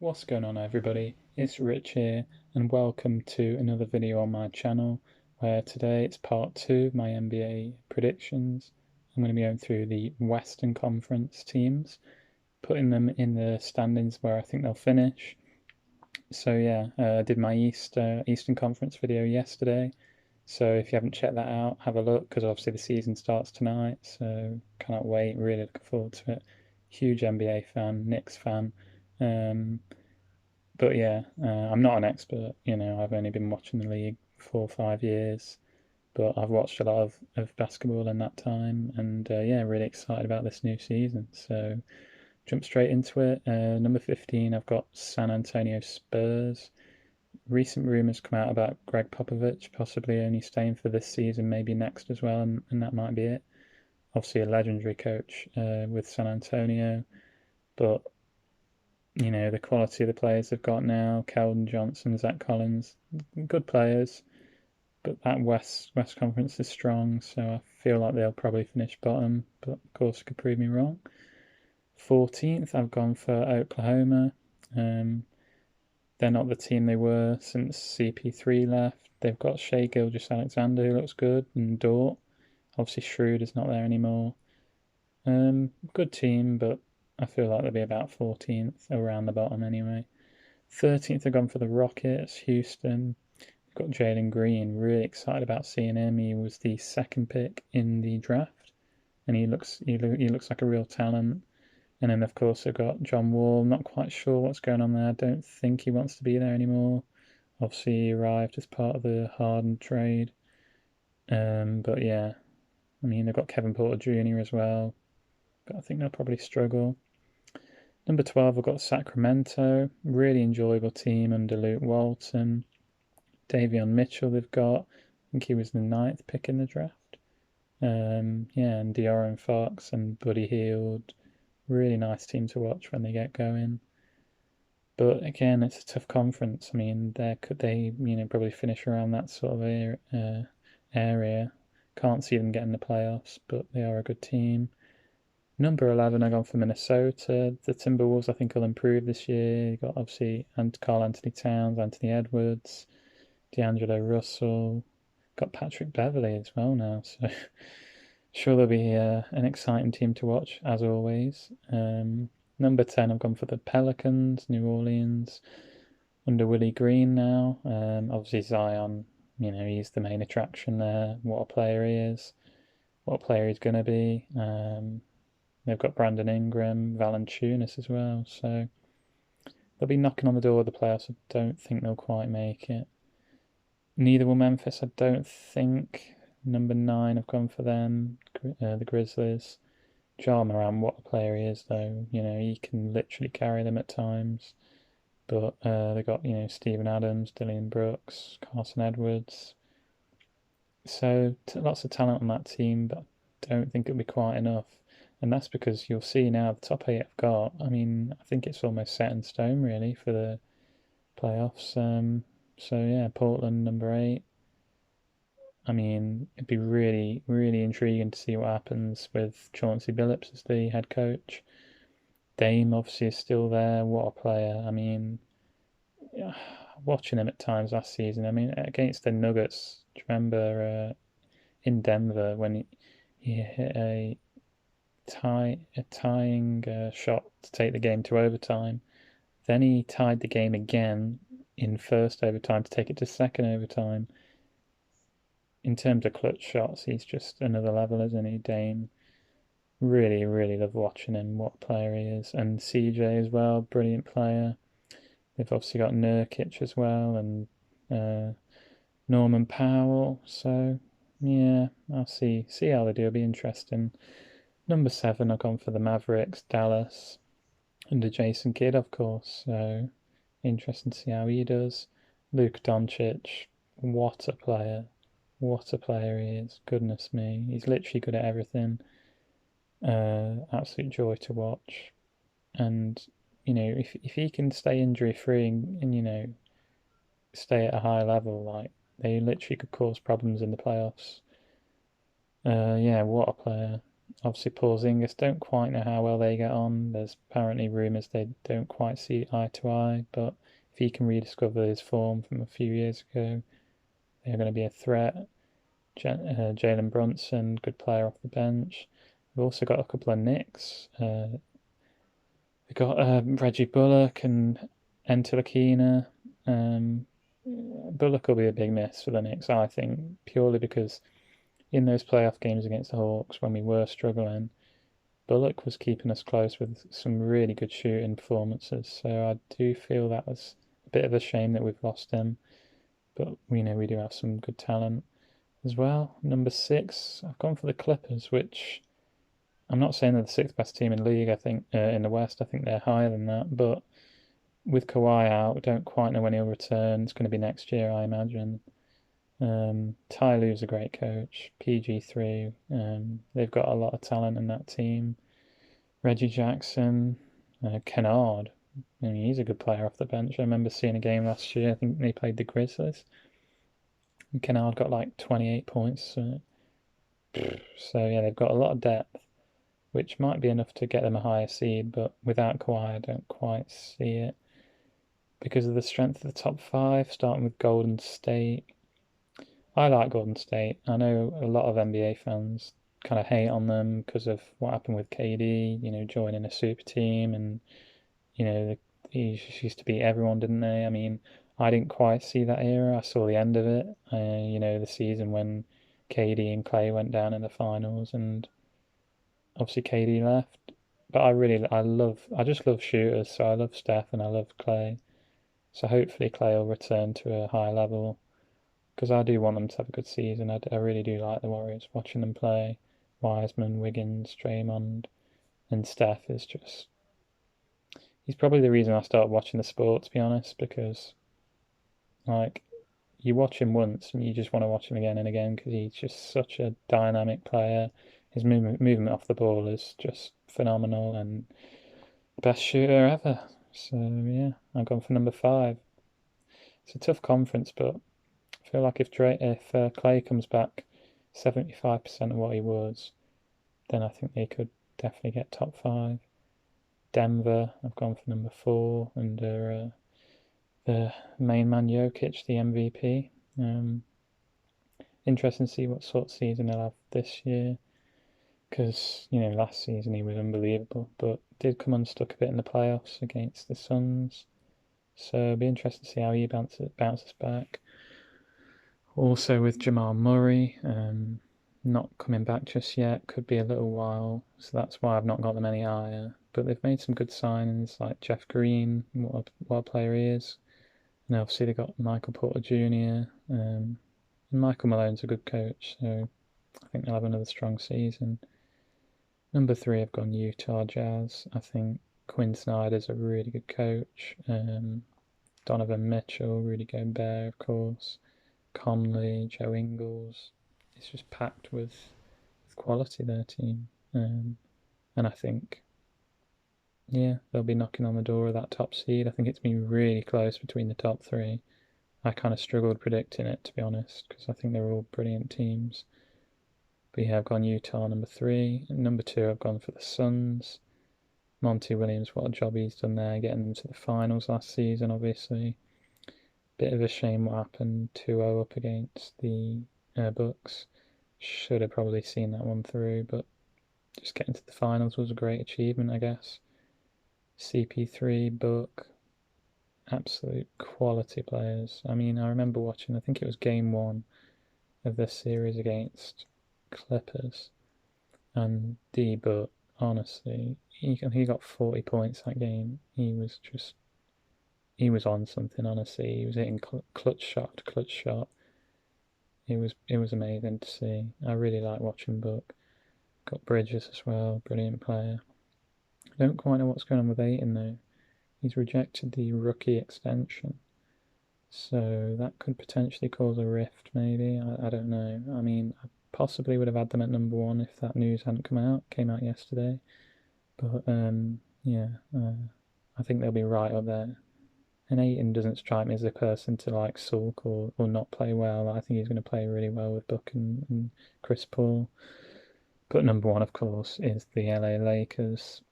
What's going on, everybody? It's Rich here, and welcome to another video on my channel, where today it's part 2 of my NBA predictions. I'm going to be going through the Western Conference teams, putting them in the standings where I think they'll finish. So yeah, I did my Eastern Conference video yesterday, so if you haven't checked that out, have a look, because obviously the season starts tonight, so cannot wait, really looking forward to it. Huge NBA fan, Knicks fan. Um, but yeah, I'm not an expert. I've only been watching the league 4 or 5 years, but I've watched a lot of basketball in that time, and yeah, really excited about this new season. So jump straight into it. Number 15, I've got San Antonio Spurs. Recent rumors come out about Greg Popovich possibly only staying for this season, maybe next as well, and that might be it. Obviously, a legendary coach with San Antonio, but the quality of the players they've got now, Keldon Johnson, Zach Collins, good players, but that West Conference is strong, so I feel like they'll probably finish bottom, but of course could prove me wrong. 14th, I've gone for Oklahoma. Um, they're not the team they were since CP3 left. They've got Shea Gilgeous-Alexander, who looks good, and Dort. Obviously, Schroeder's not there anymore. Good team, but I feel like they'll be about 14th, around the bottom anyway. 13th, I've gone for the Rockets, Houston. We've got Jalen Green. Really excited about seeing him. He was the second pick in the draft, and he looks like a real talent. And then of course I've got John Wall. Not quite sure what's going on there. I don't think he wants to be there anymore. Obviously he arrived as part of the Harden trade. But yeah, I mean they've got Kevin Porter Jr. as well, but I think they'll probably struggle. Number 12, I've got Sacramento. Really enjoyable team under Luke Walton. Davion Mitchell they've got. I think he was the ninth pick in the draft. Yeah, and De'Aaron Fox and Buddy Hield. Really nice team to watch when they get going. But again, it's a tough conference. I mean, could they probably finish around that sort of area. Can't see them getting the playoffs, but they are a good team. Number 11, I gone for Minnesota. The Timberwolves, I think, will improve this year. You've got obviously Carl Anthony Towns, Anthony Edwards, D'Angelo Russell. Got Patrick Beverley as well now. So sure they'll be an exciting team to watch, as always. Number 10, I've gone for the Pelicans, New Orleans, under Willie Green now. Obviously, Zion, he's the main attraction there. What a player he is, what a player he's going to be. They've got Brandon Ingram, Valanciunas as well, so they'll be knocking on the door of the playoffs. I don't think they'll quite make it. Neither will Memphis, I don't think. Number 9, I've gone for them, the Grizzlies. Ja Morant, what a player he is, though. He can literally carry them at times. But they got, Steven Adams, Dillon Brooks, Carson Edwards. So lots of talent on that team, but I don't think it'll be quite enough. And that's because you'll see now the top 8 I've got. I mean, I think it's almost set in stone, really, for the playoffs. So yeah, Portland number 8. I mean, it'd be really, really intriguing to see what happens with Chauncey Billups as the head coach. Dame obviously is still there. What a player! I mean, yeah, watching him at times last season. I mean, against the Nuggets, do you remember in Denver when he hit a tying shot to take the game to overtime? Then he tied the game again in first overtime to take it to second overtime. In terms of clutch shots, he's just another level, isn't he, Dame? Really, really love watching him. What a player he is. And CJ as well, brilliant player. They've obviously got Nurkic as well and uh, Norman Powell. So yeah, I'll see how they do. It'll be interesting. Number 7, I've gone for the Mavericks, Dallas, under Jason Kidd, of course. So interesting to see how he does. Luka Doncic, what a player! What a player he is! Goodness me, he's literally good at everything. Absolute joy to watch. And if he can stay injury free and stay at a high level, like they literally could cause problems in the playoffs. Yeah, what a player. Obviously, Porzingis, don't quite know how well they get on. There's apparently rumours they don't quite see eye to eye, but if he can rediscover his form from a few years ago, they're going to be a threat. Jalen Brunson, good player off the bench. We've also got a couple of Knicks. We've got Reggie Bullock and Ntilikina. Bullock will be a big miss for the Knicks, I think, purely because in those playoff games against the Hawks when we were struggling, Bullock was keeping us close with some really good shooting performances. So I do feel that was a bit of a shame that we've lost him. But we know we do have some good talent as well. Number 6, I've gone for the Clippers, which I'm not saying they're the 6th best team in the league. I think in the West, I think they're higher than that. But with Kawhi out, we don't quite know when he'll return. It's going to be next year, I imagine. Ty Lue's a great coach. PG3, they've got a lot of talent in that team. Reggie Jackson, Kennard. I mean, he's a good player off the bench. I remember seeing a game last year. I think they played the Grizzlies. And Kennard got like 28 points. So yeah, they've got a lot of depth, which might be enough to get them a higher seed. But without Kawhi, I don't quite see it because of the strength of the top 5. Starting with Golden State. I like Golden State. I know a lot of NBA fans kind of hate on them because of what happened with KD, joining a super team and, he used to beat everyone, didn't they? I mean, I didn't quite see that era. I saw the end of it, the season when KD and Clay went down in the finals and obviously KD left. But I just love shooters, so I love Steph and I love Clay. So hopefully Clay will return to a high level because I do want them to have a good season. I really do like the Warriors. Watching them play, Wiseman, Wiggins, Draymond, and Steph is just. He's probably the reason I started watching the sport, to be honest, because like you watch him once and you just want to watch him again and again because he's just such a dynamic player. His movement off the ball is just phenomenal and best shooter ever. So yeah, I've gone for number 5. It's a tough conference, but I feel like if Clay comes back 75% of what he was, then I think they could definitely get top 5. Denver, I've gone for number 4 under the main man Jokic, the MVP. Interesting to see what sort of season he'll have this year because last season he was unbelievable, but did come unstuck a bit in the playoffs against the Suns. So it'll be interesting to see how he bounces back. Also with Jamal Murray, not coming back just yet, could be a little while, so that's why I've not got them any higher. But they've made some good signings like Jeff Green, what a player he is. And obviously they got Michael Porter Jr. And Michael Malone's a good coach, so I think they'll have another strong season. Number 3, I've gone Utah Jazz. I think Quinn Snyder's a really good coach. Donovan Mitchell, Rudy Gobert, of course. Conley, Joe Ingles. It's just packed with quality, their team. And I think, yeah, they'll be knocking on the door of that top seed. I think it's been really close between the top 3. I kind of struggled predicting it, to be honest, because I think they're all brilliant teams. But yeah, I've gone Utah number 3. And number 2, I've gone for the Suns. Monty Williams, what a job he's done there, getting them to the finals last season, obviously. Bit of a shame what happened, 2-0 up against the Bucks. Should have probably seen that one through, but just getting to the finals was a great achievement, I guess. CP3, Book, absolute quality players. I mean, I remember watching, I think it was game 1 of this series against Clippers, and D Book, honestly, he got 40 points that game. He was on something, honestly. He was hitting clutch shot to clutch shot. It was amazing to see. I really like watching Book. Got Bridges as well, brilliant player. I don't quite know what's going on with Ayton though. He's rejected the rookie extension, so that could potentially cause a rift. Maybe I don't know. I mean, I possibly would have had them at number 1 if that news hadn't came out yesterday. But yeah, I think they'll be right up there. And Ayton doesn't strike me as a person to like sulk or not play well. I think he's going to play really well with Book and Chris Paul. But number one, of course, is the LA Lakers.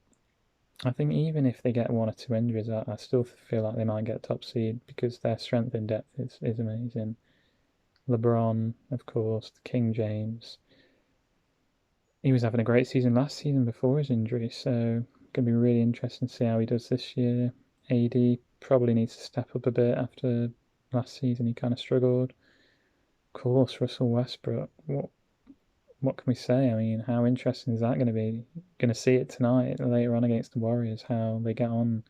I think even if they get one or two injuries, I still feel like they might get top seed because their strength in depth is amazing. LeBron, of course, King James. He was having a great season last season before his injury, so going to be really interesting to see how he does this year. AD probably needs to step up a bit after last season. He kind of struggled. Of course, Russell Westbrook. What can we say? I mean, how interesting is that going to be? Going to see it tonight, later on against the Warriors, how they get on.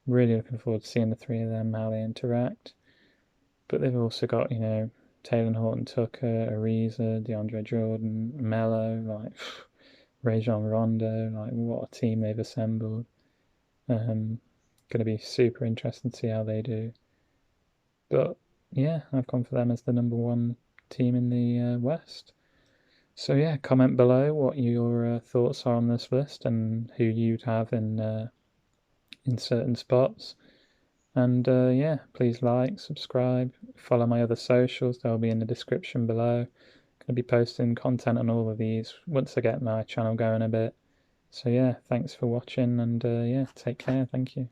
Really looking forward to seeing the three of them, how they interact. But they've also got, Taylor Horton Tucker, Ariza, DeAndre Jordan, Melo, like Rajon Rondo, like what a team they've assembled. Going to be super interesting to see how they do. But yeah, I've gone for them as the number one team in the West. So yeah, comment below what your thoughts are on this list and who you'd have in certain spots. And yeah, please like, subscribe, follow my other socials. They'll be in the description below. Going to be posting content on all of these once I get my channel going a bit. So yeah, thanks for watching and yeah, take care. Thank you.